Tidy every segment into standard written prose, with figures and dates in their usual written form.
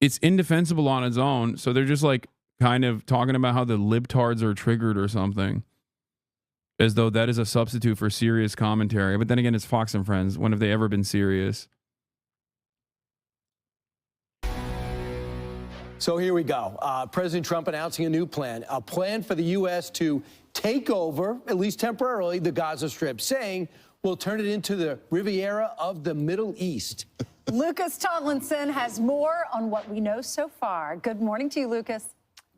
it's indefensible on its own. So they're just like kind of talking about how the libtards are triggered or something, as though that is a substitute for serious commentary. But then again, it's Fox and Friends. When have they ever been serious? So here we go. President Trump announcing a plan for the U.S. to take over, at least temporarily, the Gaza Strip, saying we'll turn it into the Riviera of the Middle East. Lucas Tomlinson has more on what we know so far. Good morning to you, Lucas.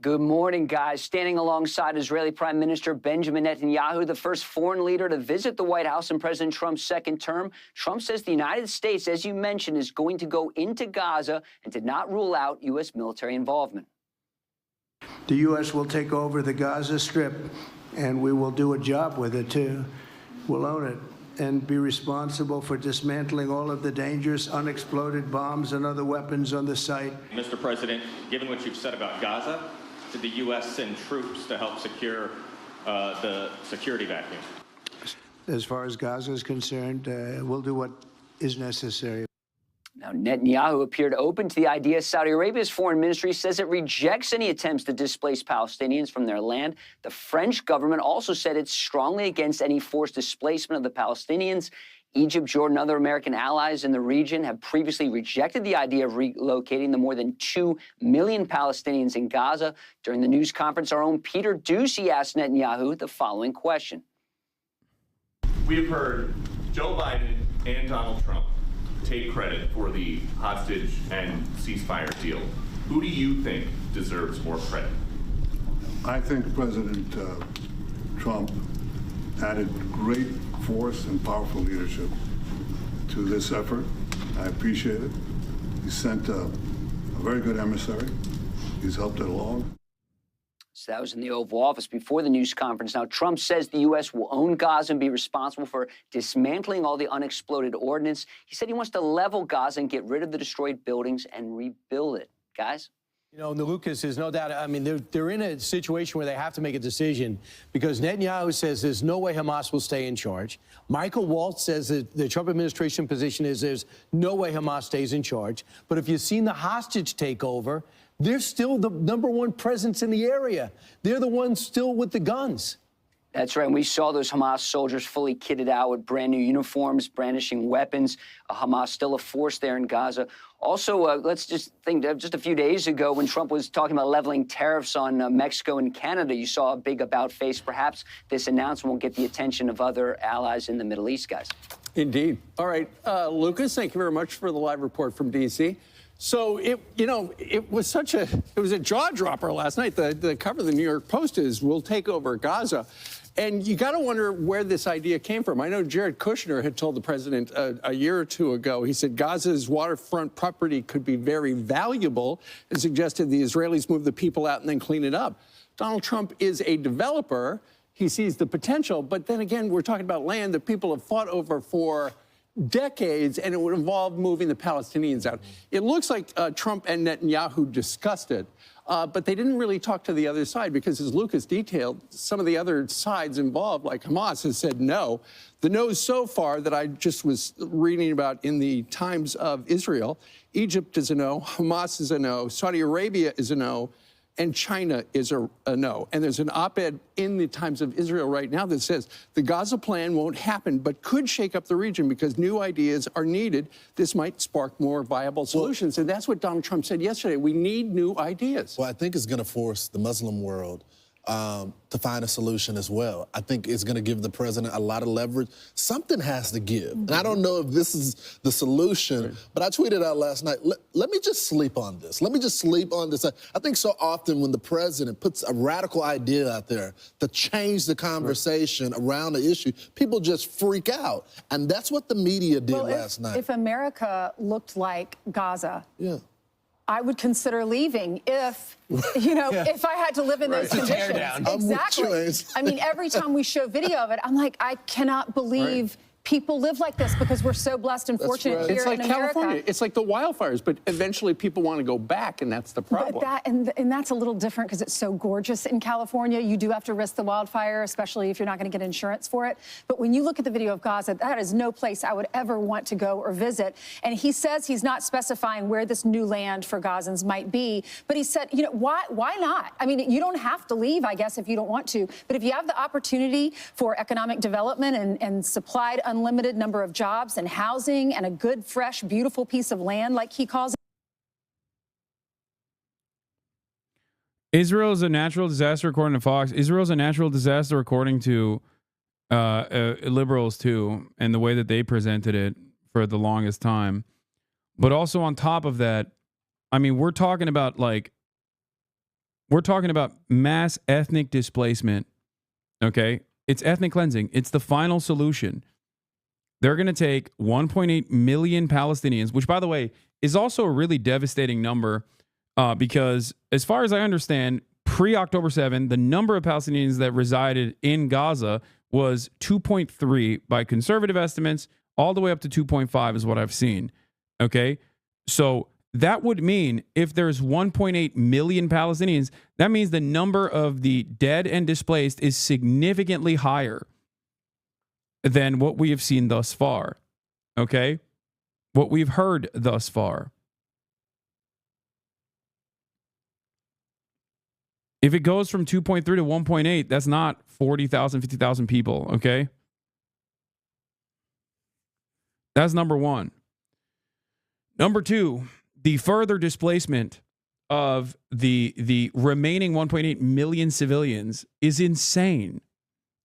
Good morning, guys. Standing alongside Israeli Prime Minister Benjamin Netanyahu, the first foreign leader to visit the White House in President Trump's second term, Trump says the United States, as you mentioned, is going to go into Gaza and did not rule out U.S. military involvement. The U.S. will take over the Gaza Strip, and we will do a job with it, too. We'll own it and be responsible for dismantling all of the dangerous unexploded bombs and other weapons on the site. Mr. President, given what you've said about Gaza, did the U.S. send troops to help secure the security vacuum? As far as Gaza is concerned, we'll do what is necessary. Now, Netanyahu appeared open to the idea. Saudi Arabia's foreign ministry says it rejects any attempts to displace Palestinians from their land. The French government also said it's strongly against any forced displacement of the Palestinians. Egypt, Jordan, and other American allies in the region have previously rejected the idea of relocating the more than 2 million Palestinians in Gaza. During the news conference, our own Peter Doocy asked Netanyahu the following question. We have heard Joe Biden and Donald Trump take credit for the hostage and ceasefire deal. Who do you think deserves more credit? I think President Trump added great force and powerful leadership to this effort. I appreciate it. He sent a very good emissary. He's helped it along. So that was in the Oval Office before the news conference. Now, Trump says the U.S. will own Gaza and be responsible for dismantling all the unexploded ordnance. He said he wants to level Gaza and get rid of the destroyed buildings and rebuild it. Guys? You know, Lucas, there's no doubt. I mean, they're in a situation where they have to make a decision because Netanyahu says there's no way Hamas will stay in charge. Michael Waltz says that the Trump administration position is there's no way Hamas stays in charge. But if you've seen the hostage takeover, they're still the #1 presence in the area. They're the ones still with the guns. That's right. And we saw those Hamas soldiers fully kitted out with brand new uniforms, brandishing weapons. Hamas still a force there in Gaza. Also, let's just think just a few days ago when Trump was talking about leveling tariffs on Mexico and Canada, you saw a big about face. Perhaps this announcement will get the attention of other allies in the Middle East, guys. Indeed. All right, Lucas, thank you very much for the live report from D.C. So it was a jaw dropper last night. The cover of the New York Post is "We'll take over Gaza," and you got to wonder where this idea came from. I know Jared Kushner had told the president a year or two ago. He said Gaza's waterfront property could be very valuable, and suggested the Israelis move the people out and then clean it up. Donald Trump is a developer. He sees the potential, but then again, we're talking about land that people have fought over for decades, and it would involve moving the Palestinians out. It looks like Trump and Netanyahu discussed it, but they didn't really talk to the other side because, as Lucas detailed, some of the other sides involved, like Hamas, has said no. The no's so far that I just was reading about in the Times of Israel, Egypt is a no, Hamas is a no, Saudi Arabia is a no, and China is a no. And there's an op-ed in the Times of Israel right now that says the Gaza plan won't happen, but could shake up the region because new ideas are needed. This might spark more viable solutions. And that's what Donald Trump said yesterday. We need new ideas. Well, I think it's going to force the Muslim world to find a solution as well. I think it's going to give the president a lot of leverage. Something has to give. And I don't know if this is the solution, but I tweeted out last night, let me just sleep on this. Let me just sleep on this. I think so often when the president puts a radical idea out there to change the conversation around the issue, people just freak out. And that's what the media did last night. If America looked like Gaza, I would consider leaving if, if I had to live in those conditions. Exactly. I mean, every time we show video of it, I'm like, I cannot believe people live like this because we're so blessed and fortunate right. here It's like in America. California. It's like the wildfires, but eventually people want to go back, and that's the problem. But and that's a little different because it's so gorgeous in California. You do have to risk the wildfire, especially if you're not going to get insurance for it. But when you look at the video of Gaza, that is no place I would ever want to go or visit. And he says he's not specifying where this new land for Gazans might be. But he said, you know, why not? I mean, you don't have to leave, I guess, if you don't want to. But if you have the opportunity for economic development and supplied unlimited number of jobs and housing and a good, fresh, beautiful piece of land, like he calls it. Israel is a natural disaster, according to Fox. Israel is a natural disaster, according to liberals, too, and the way that they presented it for the longest time. But also on top of that, I mean, we're talking about mass ethnic displacement, okay? It's ethnic cleansing. It's the final solution. They're going to take 1.8 million Palestinians, which, by the way, is also a really devastating number because, as far as I understand, pre-October 7, the number of Palestinians that resided in Gaza was 2.3 by conservative estimates, all the way up to 2.5 is what I've seen, okay? So that would mean if there's 1.8 million Palestinians, that means the number of the dead and displaced is significantly higher than what we have seen thus far, okay? What we've heard thus far. If it goes from 2.3 to 1.8, that's not 40,000, 50,000 people, okay? That's number one. Number two, the further displacement of the remaining 1.8 million civilians is insane.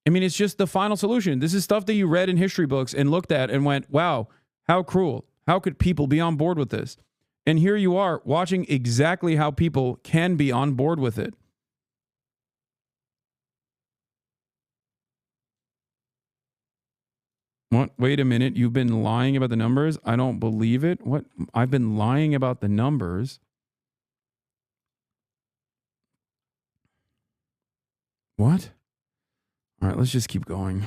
I mean, it's just the final solution. This is stuff that you read in history books and looked at and went, wow, how cruel. How could people be on board with this? And here you are watching exactly how people can be on board with it. What? Wait a minute. You've been lying about the numbers? I don't believe it. What? I've been lying about the numbers. What? All right, let's just keep going.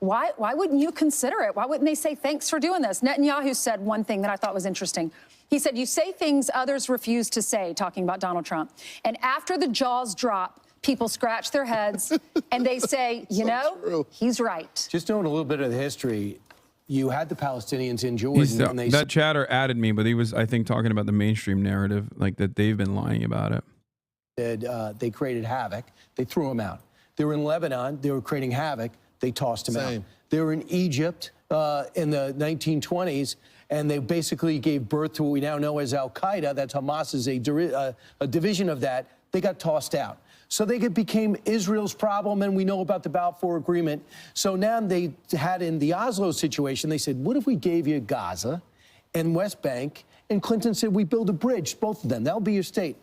Why wouldn't you consider it? Why wouldn't they say, thanks for doing this? Netanyahu said one thing that I thought was interesting. He said, you say things others refuse to say, talking about Donald Trump. And after the jaws drop, people scratch their heads and they say, you know, true. He's right. Just knowing a little bit of the history, you had the Palestinians in Jordan. And they that chatter added me, but he was, I think, talking about the mainstream narrative, like that they've been lying about it. They created havoc. They threw him out. They were in Lebanon. They were creating havoc. They tossed him out. They were in Egypt in the 1920s, and they basically gave birth to what we now know as Al-Qaeda. That's Hamas is a division of that. They got tossed out. So they became Israel's problem, and we know about the Balfour Agreement. So now they had in the Oslo situation, they said, what if we gave you Gaza and West Bank? And Clinton said, we build a bridge, both of them. That'll be your state.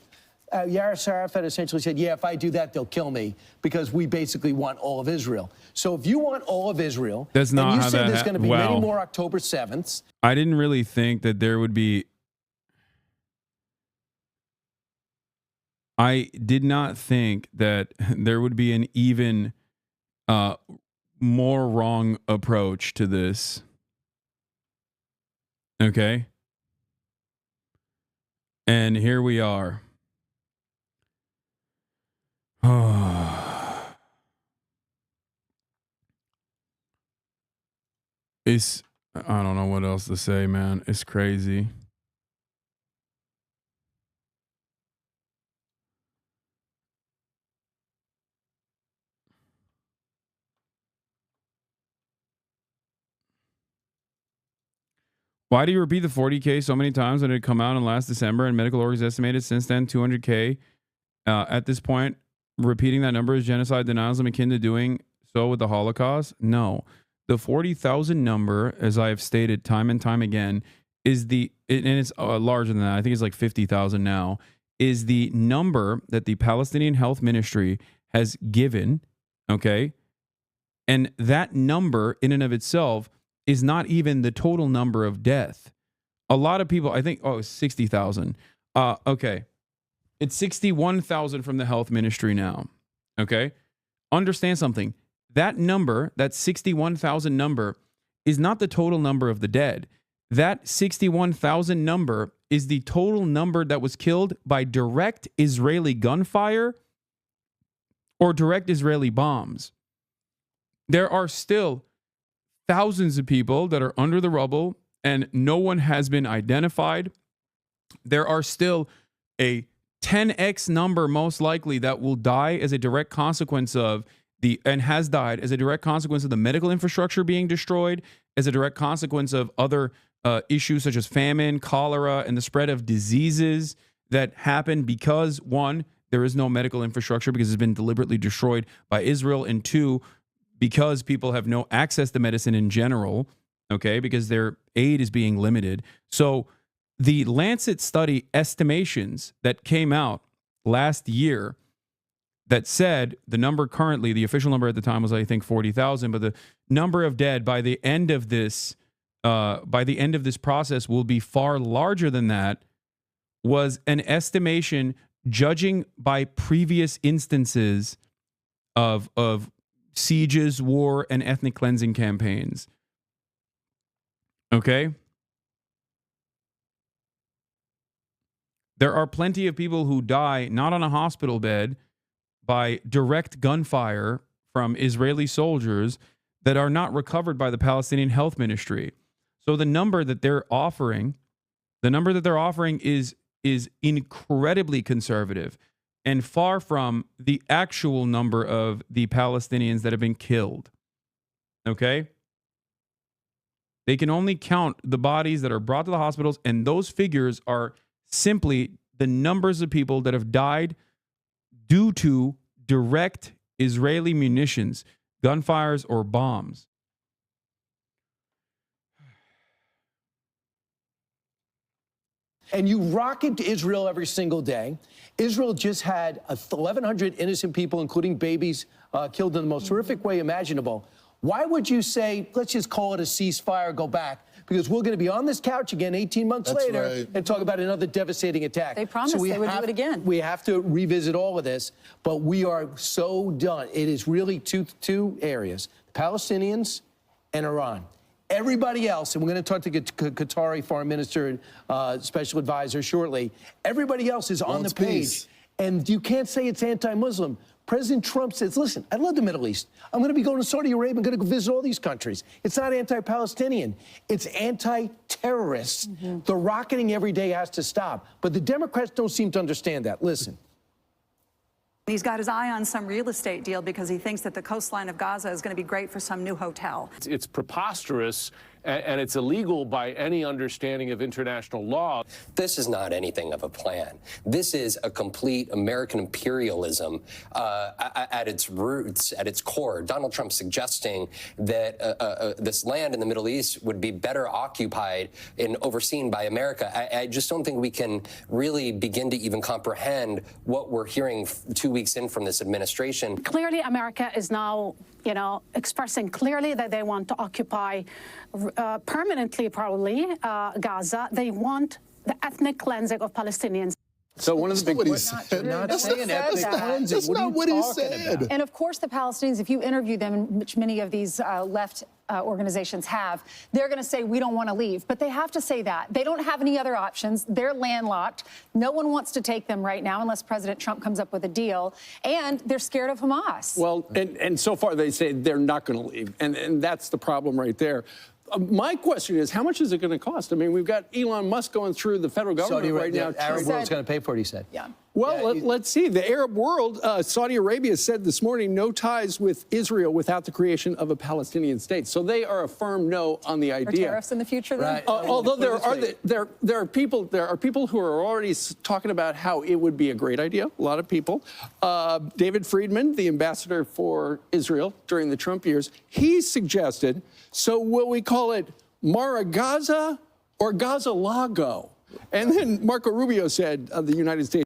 Yasser Arafat essentially said, yeah, if I do that, they'll kill me because we basically want all of Israel. So if you want all of Israel, that's not and you how said that there's going to be many more October 7th. I didn't really think that there would be. I did not think that there would be an even more wrong approach to this. Okay. And here we are. It's, I don't know what else to say, man. It's crazy. Why do you repeat the 40K so many times when it had come out in last December and medical orgs estimated since then 200K? At this point, repeating that number is genocide denialism akin to doing so with the Holocaust? No. The 40,000 number, as I have stated time and time again, is and it's larger than that. I think it's like 50,000 now, is the number that the Palestinian Health Ministry has given, okay? And that number in and of itself is not even the total number of death. A lot of people, I think, 60,000. Okay. It's 61,000 from the health ministry now. Okay. Understand something. That number, that 61,000 number, is not the total number of the dead. That 61,000 number is the total number that was killed by direct Israeli gunfire or direct Israeli bombs. There are still thousands of people that are under the rubble and no one has been identified. There are still a 10x number most likely that will die as a direct consequence of and has died as a direct consequence of the medical infrastructure being destroyed, as a direct consequence of other issues such as famine, cholera, and the spread of diseases that happen because, one, there is no medical infrastructure because it's been deliberately destroyed by Israel, and two, because people have no access to medicine in general, okay, because their aid is being limited. So the Lancet study estimations that came out last year that said the number currently, the official number at the time was, I think, 40,000, but the number of dead by the end of this process will be far larger than that, was an estimation judging by previous instances of sieges, war, and ethnic cleansing campaigns. Okay? There are plenty of people who die not on a hospital bed by direct gunfire from Israeli soldiers that are not recovered by the Palestinian Health Ministry. So the number that they're offering is incredibly conservative and far from the actual number of the Palestinians that have been killed. Okay? They can only count the bodies that are brought to the hospitals, and those figures are simply the numbers of people that have died due to direct Israeli munitions, gunfires, or bombs. And you rocket to Israel every single day. Israel just had 1,100 innocent people, including babies, killed in the most horrific way imaginable. Why would you say, let's just call it a ceasefire, go back? Because we're going to be on this couch again 18 months later and talk about another devastating attack. They promised they would do it again. We have to revisit all of this, but we are so done. It is really two areas, Palestinians and Iran. Everybody else, and we're going to talk to Qatari foreign minister and special advisor shortly, everybody else is on the page. And you can't say it's anti-Muslim. President Trump says, listen, I love the Middle East. I'm going to be going to Saudi Arabia. I'm going to go visit all these countries. It's not anti-Palestinian. It's anti-terrorist. The rocketing every day has to stop. But the Democrats don't seem to understand that. Listen. He's got his eye on some real estate deal because he thinks that the coastline of Gaza is going to be great for some new hotel. It's preposterous, and it's illegal by any understanding of international law. This is not anything of a plan. This is a complete American imperialism at its roots, at its core. Donald Trump suggesting that this land in the Middle East would be better occupied and overseen by America. I just don't think we can really begin to even comprehend what we're hearing 2 weeks in from this administration. Clearly, America is now, expressing clearly that they want to occupy permanently, probably, Gaza. They want the ethnic cleansing of Palestinians. So one of the big That's not what he said. And of course, the Palestinians, if you interview them, which many of these left organizations have, they're going to say, we don't want to leave. But they have to say that. They don't have any other options. They're landlocked. No one wants to take them right now unless President Trump comes up with a deal. And they're scared of Hamas. Well, and so far they say they're not going to leave. And that's the problem right there. My question is, how much is it going to cost? I mean, we've got Elon Musk going through the federal government right now. The Arab world's going to pay for it, he said. Yeah. Well, let's see. The Arab world, Saudi Arabia said this morning, no ties with Israel without the creation of a Palestinian state. So they are a firm no on the idea. Or tariffs in the future, then? Right. Although there are people who are already talking about how it would be a great idea. A lot of people. David Friedman, the ambassador for Israel during the Trump years, he suggested, so will we call it Mara Gaza or Gaza Lago? And then Marco Rubio said, the United States